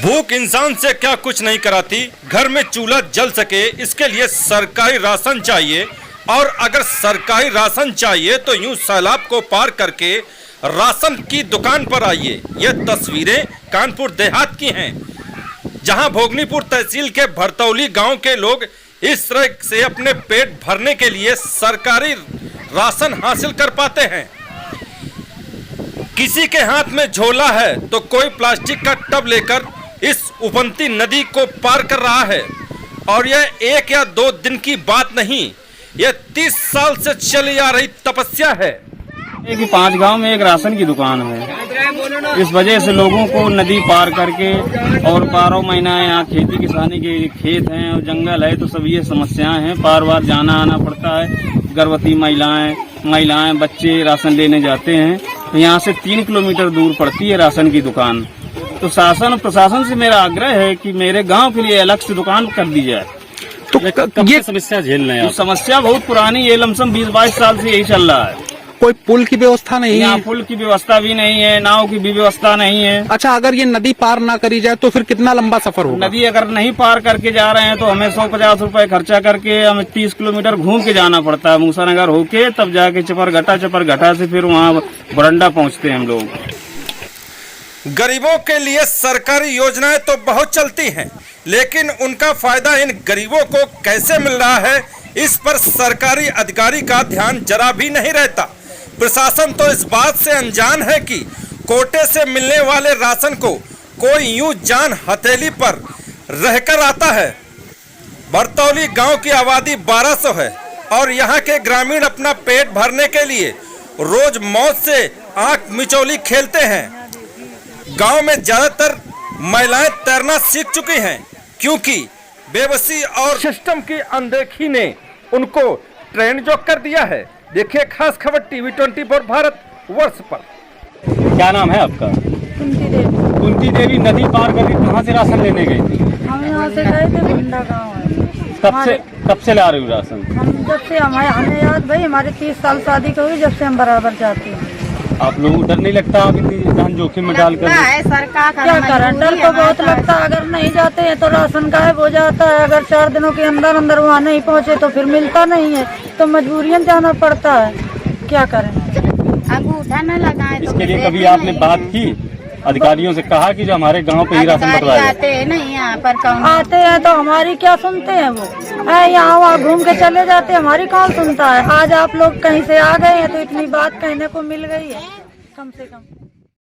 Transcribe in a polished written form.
भूख इंसान से क्या कुछ नहीं कराती, घर में चूल्हा जल सके इसके लिए सरकारी राशन चाहिए। और अगर सरकारी राशन चाहिए तो यूं सैलाब को पार करके राशन की दुकान पर आइए। ये तस्वीरें कानपुर देहात की हैं, जहां भोगनीपुर तहसील के भरतौली गांव के लोग इस तरह से अपने पेट भरने के लिए सरकारी राशन हासिल कर पाते हैं। किसी के हाथ में झोला है तो कोई प्लास्टिक का टब लेकर इस उफनती नदी को पार कर रहा है। और यह 1 या 2 दिन की बात नहीं, यह 30 साल से चली आ रही तपस्या है। कि 5 गांव में एक राशन की दुकान है। इस वजह से लोगों को नदी पार करके और 12 महीना यहाँ खेती किसानी के खेत हैं और जंगल है, तो सब ये समस्याएं हैं। बार बार जाना आना पड़ता है। गर्भवती महिलाएं बच्चे राशन लेने जाते हैं, तो यहाँ से 3 किलोमीटर दूर पड़ती है राशन की दुकान। तो शासन और प्रशासन से मेरा आग्रह है कि मेरे गांव के लिए अलग से दुकान कर दी जाए। तो ये समस्या झेल रहे हैं। समस्या बहुत पुरानी है, लमसम 20-22 साल से यही चल रहा है। कोई पुल की व्यवस्था नहीं यहाँ है? पुल की व्यवस्था भी नहीं है, नाव की भी व्यवस्था नहीं है। अच्छा, अगर ये नदी पार ना करी जाए तो फिर कितना लंबा सफर होगा? नदी अगर नहीं पार करके जा रहे हैं तो हमें 150 रुपए खर्चा करके हमें 30 किलोमीटर घूम के जाना पड़ता है। मूसानगर होके तब जाके चपरघटा से फिर वहाँ बरंडा पहुँचते हैं हम लोग। गरीबों के लिए सरकारी योजनाएं तो बहुत चलती हैं, लेकिन उनका फायदा इन गरीबों को कैसे मिल रहा है, इस पर सरकारी अधिकारी का ध्यान जरा भी नहीं रहता। प्रशासन तो इस बात से अनजान है कि कोटे से मिलने वाले राशन को कोई यूं जान हथेली पर रहकर आता है। भरतौली गांव की आबादी 1200 है और यहाँ के ग्रामीण अपना पेट भरने के लिए रोज मौत से आंख मिचौली खेलते हैं। गांव में ज्यादातर महिलाएं तैरना सीख चुकी हैं, क्योंकि बेबसी और सिस्टम की अनदेखी ने उनको ट्रेंड जो कर दिया है। देखिए खास खबर टीवी 24 भारत वर्ष पर। क्या नाम है आपका? कुंती देवी नदी पार करके कहाँ से राशन लेने गई थी? हम यहाँ से गए थे, मुंडा गाँव है। कब से ला रही हूँ राशन? हम जब से हमें याद भाई, हमारे 30 साल शादी को हुई, जब से हम बराबर जाते हैं। आप लोगों को डर नहीं लगता आप इतनी जान जोखिम में डालकर? क्या करें, डर तो बहुत लगता है। अगर नहीं जाते हैं तो राशन गायब हो जाता है। अगर 4 दिनों के अंदर अंदर वहाँ नहीं पहुँचे तो फिर मिलता नहीं है, तो मजबूरियन जाना पड़ता है। क्या करें? अंगूठा न लगाए। इसके लिए कभी आपने बात की अधिकारियों से? कहा कि जो हमारे गांव पे ही राशन बंटवाया आते हैं नहीं, यहाँ पर कौन आते हैं तो हमारी क्या सुनते हैं? वो यहाँ वहाँ घूम के चले जाते हैं, हमारी कौन सुनता है? आज आप लोग कहीं से आ गए हैं तो इतनी बात कहने को मिल गई है, कम से कम।